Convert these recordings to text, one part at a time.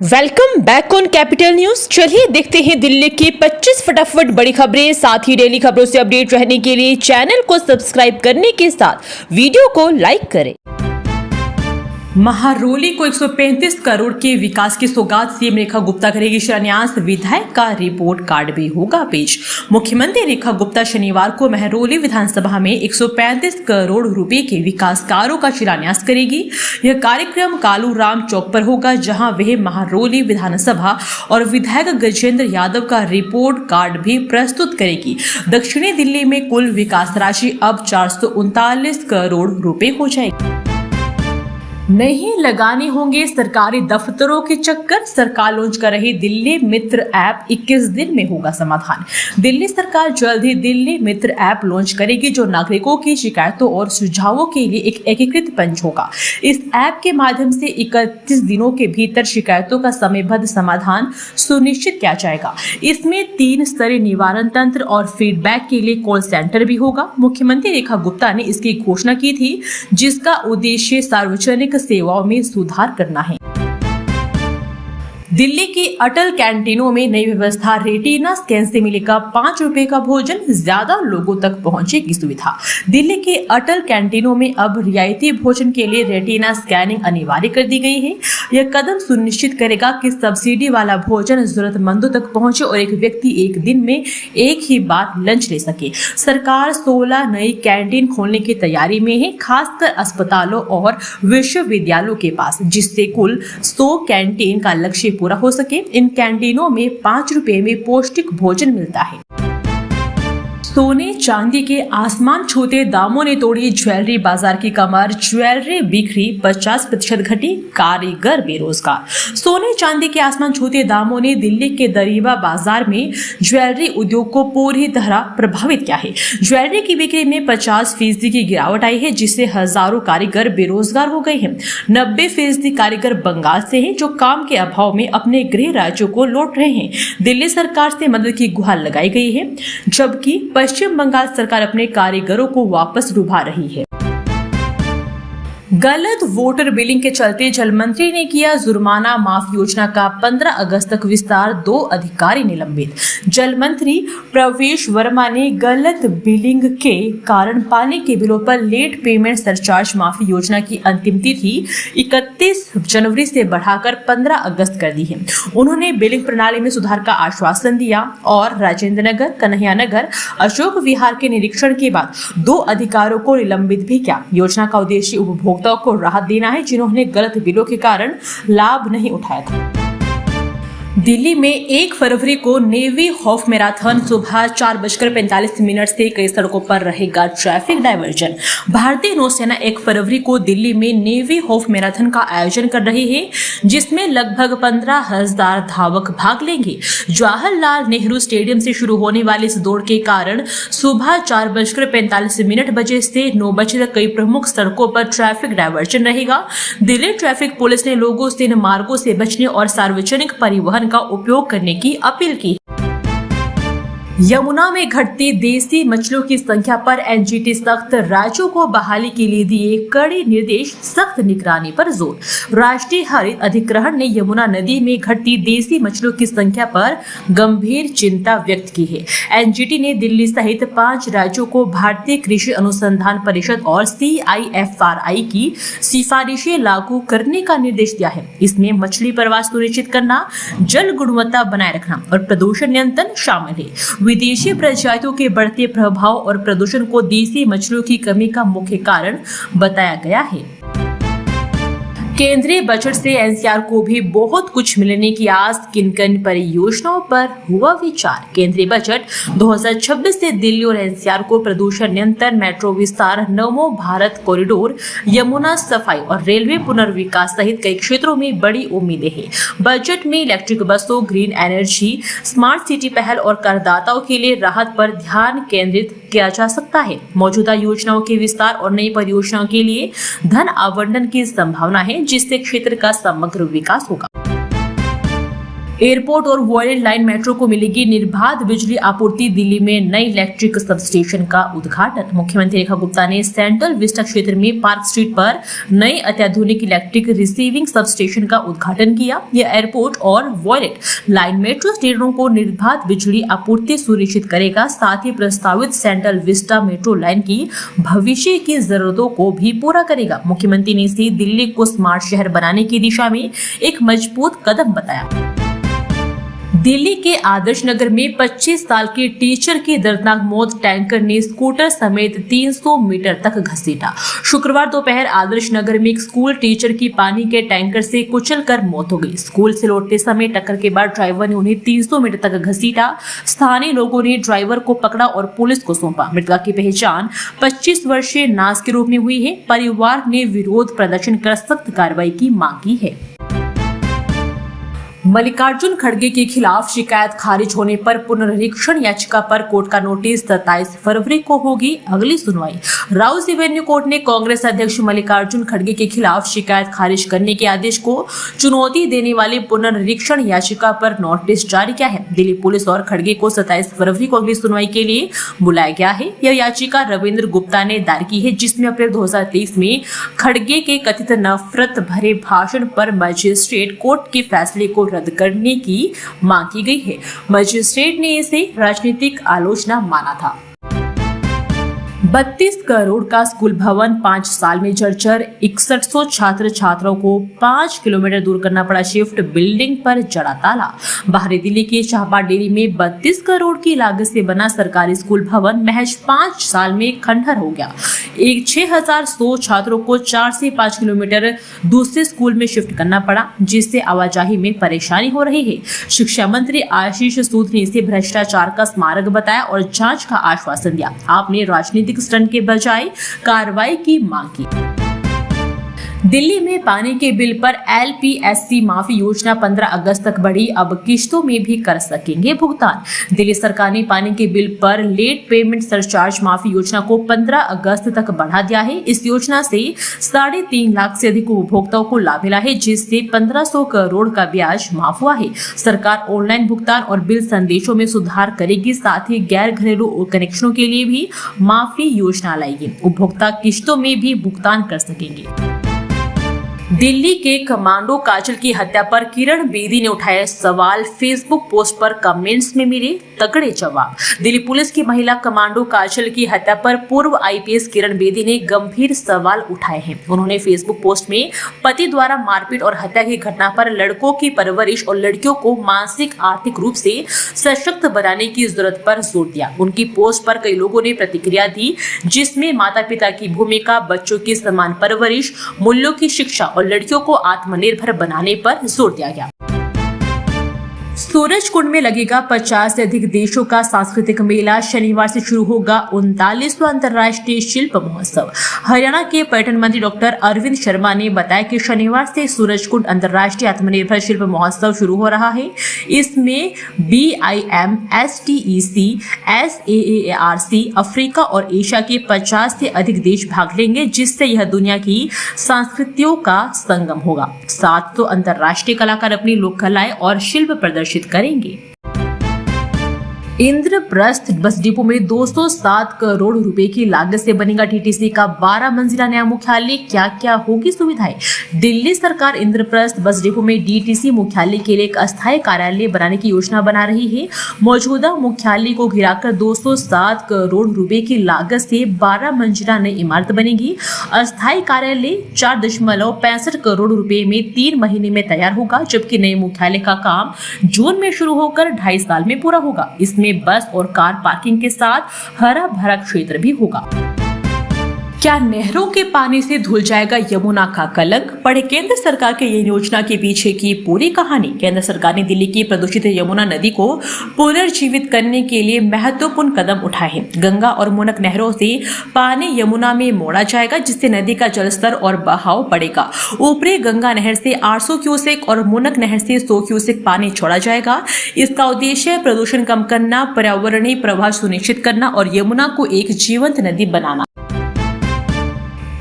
Welcome back on capital news. चलिए देखते हैं दिल्ली की 25 फटाफट बड़ी खबरें। साथ ही डेली खबरों से अपडेट रहने के लिए चैनल को सब्सक्राइब करने के साथ वीडियो को लाइक करें। महारोली को 135 करोड़ के विकास की सौगात सीएम रेखा गुप्ता करेगी शिलान्यास। विधायक का रिपोर्ट कार्ड भी होगा पेश। मुख्यमंत्री रेखा गुप्ता शनिवार को महरौली विधानसभा में 135 करोड़ रुपए के विकास कार्यों का शिलान्यास करेगी। यह कार्यक्रम कालू राम चौक पर होगा, जहां वह महरौली विधानसभा और विधायक गजेंद्र यादव का रिपोर्ट कार्ड भी प्रस्तुत करेगी। दक्षिणी दिल्ली में कुल विकास राशि अब 439 करोड़ रुपए हो जाएगी। नहीं लगाने होंगे सरकारी दफ्तरों के चक्कर। सरकार लॉन्च कर रही दिल्ली मित्र ऐप 21 दिन में होगा समाधान। दिल्ली सरकार जल्द ही दिल्ली मित्र ऐप लॉन्च करेगी, जो नागरिकों की शिकायतों और सुझावों के लिए एक एकीकृत मंच होगा। इस ऐप के माध्यम से 31 दिनों के भीतर शिकायतों का समयबद्ध समाधान सुनिश्चित किया जाएगा। इसमें 3 स्तरीय निवारण तंत्र और फीडबैक के लिए कॉल सेंटर भी होगा। मुख्यमंत्री रेखा गुप्ता ने इसकी घोषणा की थी, जिसका उद्देश्य सार्वजनिक सेवाओं में सुधार करना है। दिल्ली की अटल कैंटीनों में नई व्यवस्था। रेटिना स्कैन से मिलेगा 5 रुपए का भोजन, ज्यादा लोगों तक पहुंचेगी सुविधा। दिल्ली के अटल कैंटीनों में अब रियायती भोजन के लिए रेटिना स्कैनिंग अनिवार्य कर दी गई है। यह कदम सुनिश्चित करेगा कि सब्सिडी वाला भोजन जरूरतमंदों तक पहुंचे और एक व्यक्ति एक दिन में एक ही बार लंच ले सके। सरकार 16 नई कैंटीन खोलने की तैयारी में है, खासकर अस्पतालों और विश्वविद्यालयों के पास, जिससे कुल 100 कैंटीन का लक्ष्य पूरा हो सके। इन कैंटीनों में 5 रुपए में पौष्टिक भोजन मिलता है। सोने चांदी के आसमान छूते दामों ने तोड़ी ज्वेलरी बाजार की कमर। ज्वेलरी बिक्री 50% घटी, कारीगर बेरोजगार। सोने चांदी के आसमान छूते दामों ने दिल्ली के दरीबा बाजार में ज्वेलरी उद्योग को पूरी तरह प्रभावित किया है। ज्वेलरी की बिक्री में 50% की गिरावट आई है, जिससे हजारों कारीगर बेरोजगार हो गए हैं। 90% कारीगर बंगाल से हैं, जो काम के अभाव में अपने गृह राज्यों को लौट रहे हैं। दिल्ली सरकार से मदद की गुहार लगाई गई है, जबकि पश्चिम बंगाल सरकार अपने कारीगरों को वापस डुबा रही है। गलत वोटर बिलिंग के चलते जल मंत्री ने किया जुर्माना माफ योजना का 15 अगस्त तक विस्तार। 2 अधिकारी निलंबित। जल मंत्री प्रवेश वर्मा ने गलत बिलिंग के कारण पानी के बिलों पर लेट पेमेंट सरचार्ज माफी योजना की अंतिम तिथि 31 जनवरी से बढ़ाकर 15 अगस्त कर दी है। उन्होंने बिलिंग प्रणाली में सुधार का आश्वासन दिया और राजेंद्र नगर, कन्हैया नगर, अशोक विहार के निरीक्षण के बाद 2 अधिकारियों को निलंबित भी किया। योजना का उद्देश्य उपभोक्ताओं को राहत देना है, जिन्होंने गलत बिलों के कारण लाभ नहीं उठाया था। दिल्ली में 1 फरवरी को नेवी हॉफ मैराथन सुबह 4:45 से कई सड़कों पर रहेगा ट्रैफिक डायवर्जन। भारतीय नौसेना 1 फरवरी को दिल्ली में नेवी हॉफ मैराथन का आयोजन कर रही है, जिसमें लगभग 15,000 धावक भाग लेंगे। जवाहरलाल नेहरू स्टेडियम से शुरू होने वाली इस दौड़ के कारण सुबह 4:45 बजे से 9 बजे तक कई प्रमुख सड़कों पर ट्रैफिक डायवर्जन रहेगा। दिल्ली ट्रैफिक पुलिस ने लोगों से इन मार्गों से बचने और सार्वजनिक परिवहन का उपयोग करने की अपील की। यमुना में घटती देसी मछलियों की संख्या पर एनजीटी सख्त। राज्यों को बहाली के लिए दिए कड़े निर्देश, सख्त निगरानी पर जोर। राष्ट्रीय हरित अधिकरण ने यमुना नदी में घटती देसी मछलियों की संख्या पर गंभीर चिंता व्यक्त की है। एनजीटी ने दिल्ली सहित 5 राज्यों को भारतीय कृषि अनुसंधान परिषद और CIFRI की सिफारिशें लागू करने का निर्देश दिया है। इसमें मछली प्रवास सुनिश्चित करना, जल गुणवत्ता बनाए रखना और प्रदूषण नियंत्रण शामिल है। विदेशी प्रजातियों के बढ़ते प्रभाव और प्रदूषण को देसी मछलियों की कमी का मुख्य कारण बताया गया है। केंद्रीय बजट से एनसीआर को भी बहुत कुछ मिलने की आस। किन परियोजनाओं पर हुआ विचार। केंद्रीय बजट 2026 से दिल्ली और एनसीआर को प्रदूषण नियंत्रण, मेट्रो विस्तार, नमो भारत कॉरिडोर, यमुना सफाई और रेलवे पुनर्विकास सहित कई क्षेत्रों में बड़ी उम्मीदें हैं। बजट में इलेक्ट्रिक बसों, ग्रीन एनर्जी, स्मार्ट सिटी पहल और करदाताओं के लिए राहत पर ध्यान केंद्रित किया जा सकता है। मौजूदा योजनाओं के विस्तार और नई परियोजनाओं के लिए धन आवंटन की संभावना है, जिससे क्षेत्र का समग्र विकास होगा। एयरपोर्ट और वॉयलेट लाइन मेट्रो को मिलेगी निर्बाध बिजली आपूर्ति। दिल्ली में नई इलेक्ट्रिक सब स्टेशन का उद्घाटन। मुख्यमंत्री रेखा गुप्ता ने सेंट्रल विस्टा क्षेत्र में पार्क स्ट्रीट पर नए अत्याधुनिक इलेक्ट्रिक रिसीविंग सब स्टेशन का उद्घाटन किया। यह एयरपोर्ट और वॉयलेट लाइन मेट्रो स्टेशनों को निर्बाध बिजली आपूर्ति सुनिश्चित करेगा, साथ ही प्रस्तावित सेंट्रल विस्टा मेट्रो लाइन की भविष्य की जरूरतों को भी पूरा करेगा। मुख्यमंत्री ने इसे दिल्ली को स्मार्ट शहर बनाने की दिशा में एक मजबूत कदम बताया। दिल्ली के आदर्श नगर में 25 साल के टीचर की दर्दनाक मौत। टैंकर ने स्कूटर समेत 300 मीटर तक घसीटा। शुक्रवार दोपहर आदर्श नगर में एक स्कूल टीचर की पानी के टैंकर से कुचलकर मौत हो गई। स्कूल से लौटते समय टक्कर के बाद ड्राइवर ने उन्हें 300 मीटर तक घसीटा। स्थानीय लोगों ने ड्राइवर को पकड़ा और पुलिस को सौंपा। मृतका की पहचान 25 वर्षीय नाज के रूप में हुई है। परिवार ने विरोध प्रदर्शन कर सख्त कार्रवाई की मांग की है। मल्लिकार्जुन खड़गे के खिलाफ शिकायत खारिज होने पर पुनर्निरीक्षण याचिका पर कोर्ट का नोटिस। 27 फरवरी को होगी अगली सुनवाई। राउस एवेन्यू कोर्ट ने कांग्रेस अध्यक्ष मल्लिकार्जुन खड़गे के खिलाफ शिकायत खारिज करने के आदेश को चुनौती देने वाली पुनर्निरीक्षण याचिका पर नोटिस जारी किया है। दिल्ली पुलिस और खड़गे को 27 फरवरी को अगली सुनवाई के लिए बुलाया गया है। यह याचिका रविंद्र गुप्ता ने दायर की है, जिसमें अप्रैल 2023 में खड़गे के कथित नफरत भरे भाषण पर मजिस्ट्रेट कोर्ट के फैसले को रद्द करने की मांग की गई है। मजिस्ट्रेट ने इसे राजनीतिक आलोचना माना था। 32 करोड़ का स्कूल भवन 5 साल में जर्जर। 6100 छात्र छात्राओं को 5 किलोमीटर दूर करना पड़ा शिफ्ट। बिल्डिंग पर जड़ा ताला। बाहरी दिल्ली के शाहबाद डेरी में 32 करोड़ की लागत से बना सरकारी स्कूल भवन महज 5 साल में खंडहर हो गया। 6100 छात्रों को 4 से 5 किलोमीटर दूसरे स्कूल में शिफ्ट करना पड़ा, जिससे आवाजाही में परेशानी हो रही है। शिक्षा मंत्री आशीष सूद ने इसे भ्रष्टाचार का स्मारक बताया और जांच का आश्वासन दिया। आपने राजनीतिक स्टंट के बजाय कार्रवाई की मांग की। दिल्ली में पानी के बिल पर LPSC माफी योजना 15 अगस्त तक बढ़ी। अब किश्तों में भी कर सकेंगे भुगतान। दिल्ली सरकार ने पानी के बिल पर लेट पेमेंट सरचार्ज माफी योजना को 15 अगस्त तक बढ़ा दिया है। इस योजना से 3.5 लाख से अधिक उपभोक्ताओं को लाभ मिला है, जिससे 1500 करोड़ का ब्याज माफ हुआ है। सरकार ऑनलाइन भुगतान और बिल संदेशों में सुधार करेगी, साथ ही गैर घरेलू कनेक्शनों के लिए भी माफी योजना लाएगी। उपभोक्ता किश्तों में भी भुगतान कर सकेंगे। दिल्ली के कमांडो काजल की हत्या पर किरण बेदी ने उठाया सवाल। फेसबुक पोस्ट पर कमेंट्स में मिले तगड़े जवाब। दिल्ली पुलिस की महिला कमांडो काजल की हत्या पर पूर्व IPS किरण बेदी ने गंभीर सवाल उठाए हैं। उन्होंने फेसबुक पोस्ट में पति द्वारा मारपीट और हत्या की घटना पर लड़कों की परवरिश और लड़कियों को मानसिक आर्थिक रूप से सशक्त बनाने की जरूरत पर जोर दिया। उनकी पोस्ट पर कई लोगों ने प्रतिक्रिया दी, जिसमें माता पिता की भूमिका, बच्चों की समान परवरिश, मूल्यों की शिक्षा और लड़कियों को आत्मनिर्भर बनाने पर जोर दिया गया। सूरजकुंड में लगेगा 50 से अधिक देशों का सांस्कृतिक मेला। शनिवार से शुरू होगा 39वां अंतर्राष्ट्रीय शिल्प महोत्सव। हरियाणा के पर्यटन मंत्री डॉक्टर अरविंद शर्मा ने बताया कि शनिवार से सूरजकुंड अंतर्राष्ट्रीय आत्मनिर्भर शिल्प महोत्सव शुरू हो रहा है। इसमें BIM, STEC, SAARC, अफ्रीका और एशिया के 50 से अधिक देश भाग लेंगे, जिससे यह दुनिया की संस्कृतियों का संगम होगा। 700 अंतर्राष्ट्रीय कलाकार अपनी लोक कलाएं और शिल्प प्रदर्शित करेंगे। इंद्रप्रस्थ बस डिपो में 207 करोड़ रुपए की लागत से बनेगा DTC का 12 मंजिला नया मुख्यालय। क्या क्या होगी सुविधाएं? दिल्ली सरकार इंद्रप्रस्थ बस डिपो में DTC मुख्यालय के लिए एक अस्थायी कार्यालय बनाने की योजना बना रही है। मौजूदा मुख्यालय को घिराकर 207 करोड़ रुपए की लागत से 12 मंजिला नई इमारत बनेगी। अस्थायी कार्यालय 4.65 करोड़ रुपए में 3 महीने में तैयार होगा, जबकि नए मुख्यालय का काम जून में शुरू होकर 2.5 साल में पूरा होगा। इसमें बस और कार पार्किंग के साथ हरा भरा क्षेत्र भी होगा। क्या नहरों के पानी से धुल जाएगा यमुना का कलंक? पढ़े केंद्र सरकार के ये योजना के पीछे की पूरी कहानी। केंद्र सरकार ने दिल्ली की प्रदूषित यमुना नदी को पुनर्जीवित करने के लिए महत्वपूर्ण कदम उठाए हैं। गंगा और मुनक नहरों से पानी यमुना में मोड़ा जाएगा, जिससे नदी का जलस्तर और बहाव बढ़ेगा। ऊपरी गंगा नहर से 800 क्यूसेक और मुनक नहर से 100 क्यूसेक पानी छोड़ा जाएगा। इसका उद्देश्य प्रदूषण कम करना, पर्यावरणीय प्रभाव सुनिश्चित करना और यमुना को एक जीवंत नदी बनाना।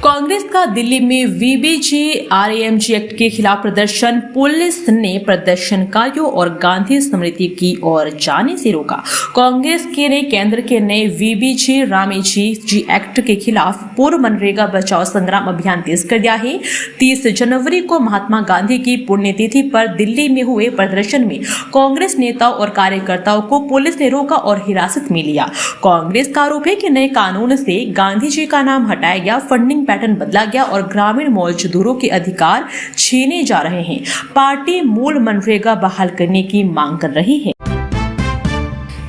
कांग्रेस कांग्रेस का दिल्ली में VBG-RAMG एक्ट के खिलाफ प्रदर्शन। पुलिस ने प्रदर्शनकारियों और गांधी स्मृति की ओर जाने से रोका। कांग्रेस ने केंद्र के नए VBG-RAMG एक्ट के खिलाफ पूर्व मनरेगा बचाओ संग्राम अभियान तेज कर दिया है। 30 जनवरी को महात्मा गांधी की पुण्यतिथि पर दिल्ली में हुए प्रदर्शन में कांग्रेस नेताओं और कार्यकर्ताओं को पुलिस ने रोका और हिरासत में लिया। कांग्रेस का आरोप है कि नए कानून से गांधी जी का नाम हटाया गया, फंडिंग पैटर्न बदला गया और ग्रामीण मजदूरों के अधिकार छीने जा रहे हैं। पार्टी मूल मनरेगा बहाल करने की मांग कर रही है।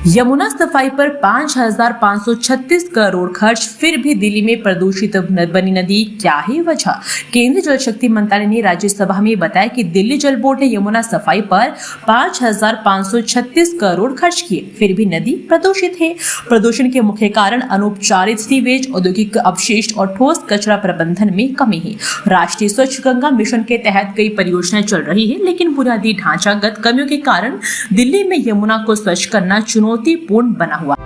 यमुना सफाई पर 5,536 करोड़ खर्च, फिर भी दिल्ली में प्रदूषित बनी नदी, क्या है वजह? केंद्रीय जल शक्ति मंत्रालय ने राज्यसभा में बताया कि दिल्ली जल बोर्ड ने यमुना सफाई पर 5,536 करोड़ खर्च किए, फिर भी नदी प्रदूषित है। प्रदूषण के मुख्य कारण अनौपचारिक सीवेज, औद्योगिक अपशिष्ट और ठोस कचरा प्रबंधन में कमी है। राष्ट्रीय स्वच्छ गंगा मिशन के तहत कई परियोजनाएं चल रही है, लेकिन बुनियादी ढांचागत कमियों के कारण दिल्ली में यमुना को स्वच्छ करना चुनौतीपूर्ण बना हुआ।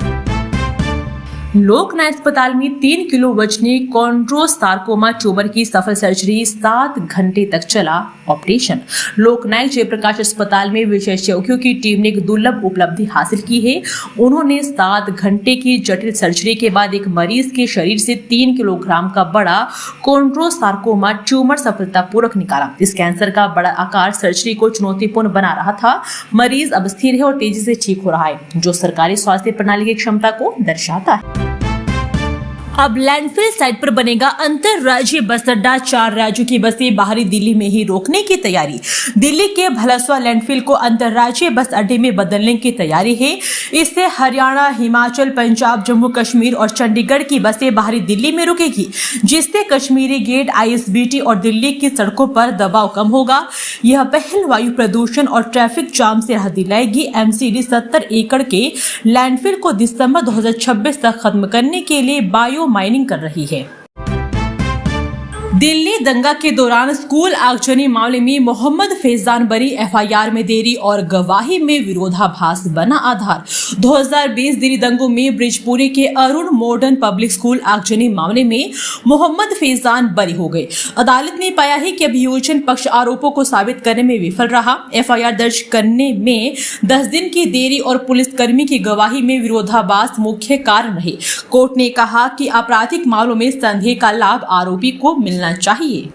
लोक नायक अस्पताल में 3 किलो वजनी कॉन्ड्रोसार्कोमा ट्यूमर की सफल सर्जरी, 7 घंटे तक चला ऑपरेशन। लोक नायक जयप्रकाश अस्पताल में विशेषज्ञों की टीम ने एक दुर्लभ उपलब्धि हासिल की है। उन्होंने 7 घंटे की जटिल सर्जरी के बाद एक मरीज के शरीर से 3 किलोग्राम का बड़ा कॉन्ड्रोसार्कोमा ट्यूमर सफलतापूर्वक निकाला। इस कैंसर का बड़ा आकार सर्जरी को चुनौतीपूर्ण बना रहा था। मरीज अब स्थिर है और तेजी से ठीक हो रहा है, जो सरकारी स्वास्थ्य प्रणाली की क्षमता को दर्शाता है। अब लैंडफिल साइट पर बनेगा अंतरराज्यीय बस अड्डा, 4 राज्यों की बसें बाहरी दिल्ली में ही रोकने की तैयारी। दिल्ली के भलसवा लैंडफिल को अंतरराज्यीय बस अड्डे में बदलने की तैयारी है। इससे हरियाणा, हिमाचल, पंजाब, जम्मू कश्मीर और चंडीगढ़ की बसें बाहरी दिल्ली में रुकेगी, जिससे कश्मीरी गेट, ISBT और दिल्ली की सड़कों पर दबाव कम होगा। यह पहल वायु प्रदूषण और ट्रैफिक जाम से राहत दिलाएगी। MCD 70 एकड़ के लैंडफिल को दिसंबर 2026 तक खत्म करने के लिए बायो माइनिंग कर रही है। दिल्ली दंगा के दौरान स्कूल आगजनी मामले में मोहम्मद फैजान बरी, FIR में देरी और गवाही में विरोधाभास बना आधार। 2020 दिल्ली दंगों में ब्रिजपुरी के अरुण मॉडर्न पब्लिक स्कूल आगजनी मामले में मोहम्मद फैजान बरी हो गए। अदालत ने पाया है कि अभियोजन पक्ष आरोपों को साबित करने में विफल रहा। FIR दर्ज करने में 10 दिन की देरी और पुलिसकर्मी की गवाही में विरोधाभास मुख्य कारण रहे। कोर्ट ने कहा कि आपराधिक मामलों में संदेह का लाभ आरोपी को मिलना चाहिए।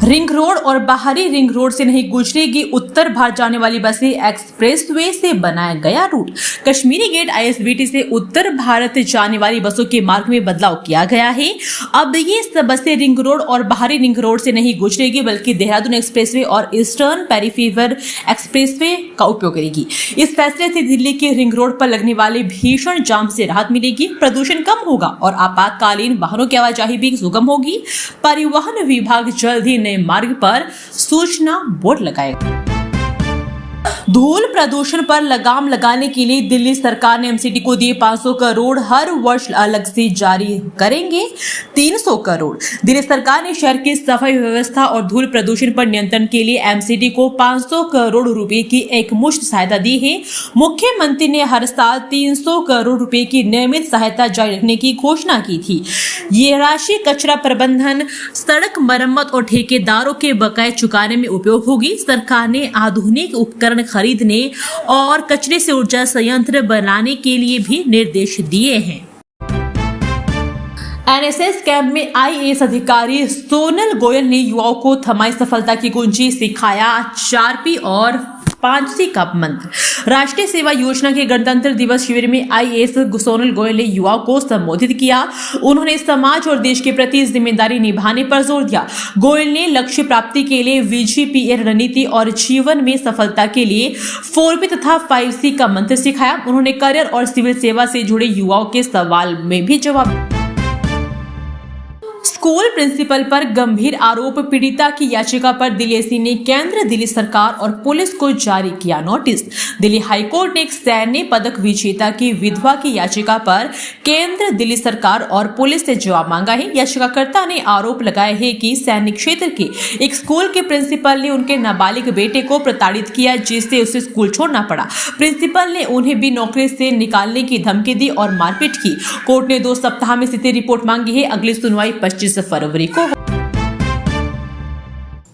रिंग रोड और बाहरी रिंग रोड से नहीं गुजरेगी उत्तर भारत जाने वाली बसें, एक्सप्रेसवे से बनाया गया रूट। कश्मीरी गेट, ISBT से उत्तर भारत जाने वाली बसों के मार्ग में बदलाव किया गया है। अब ये बसें रिंग रोड और बाहरी रिंग रोड से नहीं गुजरेगी, बल्कि देहरादून एक्सप्रेसवे और ईस्टर्न पेरीफेरल एक्सप्रेसवे का उपयोग करेगी। इस फैसले से दिल्ली के रिंग रोड पर लगने वाले भीषण जाम से राहत मिलेगी, प्रदूषण कम होगा और आपातकालीन वाहनों की आवाजाही भी सुगम होगी। परिवहन विभाग जल्द ही मार्ग पर सूचना बोर्ड लगाएगा। धूल प्रदूषण पर लगाम लगाने के लिए दिल्ली सरकार ने MCD को दिए 500 करोड़, हर वर्ष अलग से जारी करेंगे 300 करोड़। दिल्ली सरकार ने शहर की सफाई व्यवस्था और धूल प्रदूषण पर नियंत्रण के लिए MCD को 500 करोड़ रुपए की एक मुश्त सहायता दी है। मुख्यमंत्री ने हर साल 300 करोड़ रुपए की नियमित सहायता जारी रखने की घोषणा की थी। ये राशि कचरा प्रबंधन, सड़क मरम्मत और ठेकेदारों के बकाये चुकाने में उपयोग होगी। सरकार ने आधुनिक उपकरण खरीदने और कचरे से ऊर्जा संयंत्र बनाने के लिए भी निर्देश दिए हैं। NSS कैंप में IAS अधिकारी सोनल गोयल ने युवाओं को थमाई सफलता की कुंजी, सिखाया 4P और 5C का मंत्र। राष्ट्रीय सेवा योजना के गणतंत्र दिवस शिविर में IAS सोनल गोयल ने युवाओं को संबोधित किया। उन्होंने समाज और देश के प्रति जिम्मेदारी निभाने पर जोर दिया। गोयल ने लक्ष्य प्राप्ति के लिए VGPA रणनीति और जीवन में सफलता के लिए 4P तथा 5C का मंत्र सिखाया। उन्होंने करियर और सिविल सेवा से जुड़े युवाओं के सवाल में भी जवाब। स्कूल प्रिंसिपल पर गंभीर आरोप, पीड़िता की याचिका पर दिल्ली एसपी ने केंद्र, दिल्ली सरकार और पुलिस को जारी किया नोटिस। दिल्ली हाईकोर्ट ने एक सैन्य पदक विजेता की विधवा की याचिका पर केंद्र, दिल्ली सरकार और पुलिस से जवाब मांगा है। याचिकाकर्ता ने आरोप लगाया है कि सैन्य क्षेत्र के एक स्कूल के प्रिंसिपल ने उनके नाबालिग बेटे को प्रताड़ित किया, जिससे उसे स्कूल छोड़ना पड़ा। प्रिंसिपल ने उन्हें भी नौकरी से निकालने की धमकी दी और मारपीट की। कोर्ट ने 2 सप्ताह में स्थिति रिपोर्ट मांगी है। अगली सुनवाई 25 फरवरी को।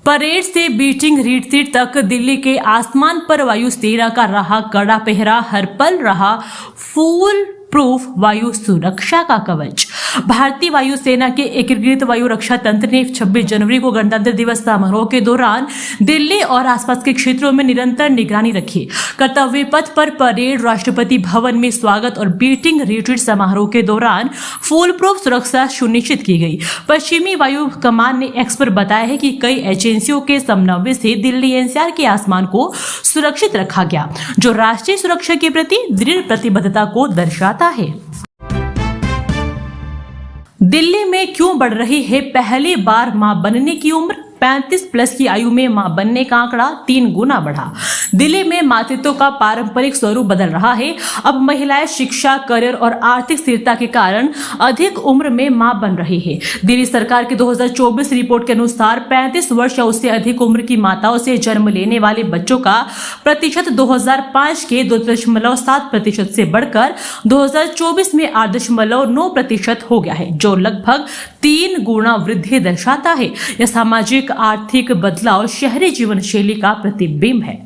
परेड से बीटिंग रिट्रीट तक दिल्ली के आसमान पर वायुसेना का रहा कड़ा पहरा, हर पल रहा फुल प्रूफ वायु सुरक्षा का कवच। भारतीय वायुसेना के एकीकृत वायु रक्षा तंत्र ने 26 जनवरी को गणतंत्र दिवस समारोह के दौरान दिल्ली और आसपास के क्षेत्रों में निरंतर निगरानी रखी। कर्तव्य पथ पर परेड, राष्ट्रपति भवन में स्वागत और बीटिंग रिट्रीट समारोह के दौरान फुल प्रूफ सुरक्षा सुनिश्चित की गई। पश्चिमी वायु कमान ने एक्स पर बताया है कि कई एजेंसियों के समन्वय से दिल्ली एनसीआर के आसमान को सुरक्षित रखा गया, जो राष्ट्रीय सुरक्षा के प्रति दृढ़ प्रतिबद्धता को दर्शाता है। दिल्ली में क्यों बढ़ रही है पहली बार मां बनने की उम्र? 35 प्लस की आयु में मां बनने का आंकड़ा 3 गुना बढ़ा। दिल्ली में मातृत्व का पारंपरिक स्वरूप बदल रहा है। अब महिलाएं शिक्षा, करियर और आर्थिक स्थिरता के कारण अधिक उम्र में मां बन रही है। दिल्ली सरकार की 2024 रिपोर्ट के अनुसार 35 वर्ष या उससे अधिक उम्र की माताओं से जन्म लेने वाले बच्चों का प्रतिशत 2005 के 2.7% से बढ़कर 2024 में 8.9% हो गया है, जो लगभग 3 गुना वृद्धि दर्शाता है। यह सामाजिक आर्थिक बदलाव शहरी जीवन शैली का प्रतिबिंब है।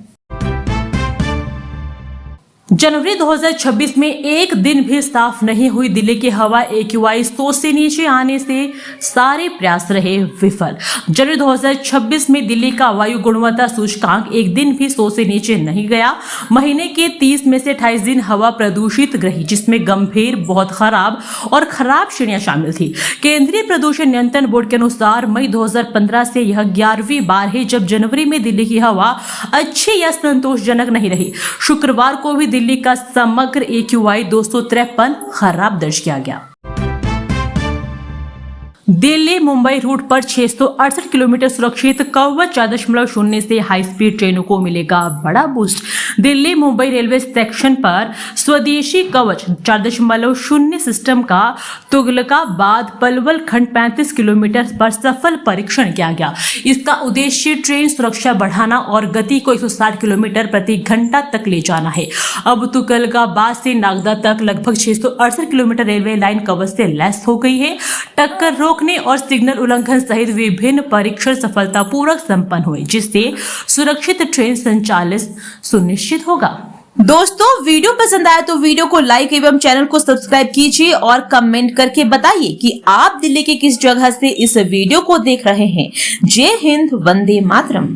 जनवरी 2026 में एक दिन भी साफ नहीं हुई दिल्ली की हवा। AQI 100 से नीचे आने से सारे प्रयास रहे विफल। जनवरी 2026 में दिल्ली का वायु गुणवत्ता सूचकांक एक दिन भी 100 से नीचे नहीं गया। महीने के 30 में से 28 दिन हवा प्रदूषित रही, जिसमें गंभीर, बहुत खराब और खराब श्रेणियां शामिल थी। केंद्रीय प्रदूषण नियंत्रण बोर्ड के अनुसार मई 2015 से यह 11वीं बार है जब जनवरी में दिल्ली की हवा अच्छी या संतोषजनक नहीं रही। शुक्रवार को भी दिल्ली का समग्र AQI 253 खराब दर्ज किया गया। दिल्ली मुंबई रूट पर 668 किलोमीटर सुरक्षित कवच 4.0 से हाई स्पीड ट्रेनों को मिलेगा बड़ा boost. Delhi Mumbai railway section पर स्वदेशी कवच 4.0 सिस्टम का तुगलकाबाद पलवल खंड 35 किलोमीटर पर सफल परीक्षण किया गया। इसका उद्देश्य ट्रेन सुरक्षा बढ़ाना और गति को 160 किलोमीटर प्रति घंटा तक ले जाना है। अब तुगलकाबाद से नागदा तक लगभग 668 किलोमीटर रेलवे लाइन कवच से लैस हो गई है। टक्कर रोकने और सिग्नल उल्लंघन सहित विभिन्न परीक्षण सफलतापूर्वक संपन्न हुए, जिससे सुरक्षित ट्रेन संचालन सुनिश्चित होगा। दोस्तों, वीडियो पसंद आया तो वीडियो को लाइक एवं चैनल को सब्सक्राइब कीजिए और कमेंट करके बताइए कि आप दिल्ली के किस जगह से इस वीडियो को देख रहे हैं। जय हिंद, वंदे मातरम।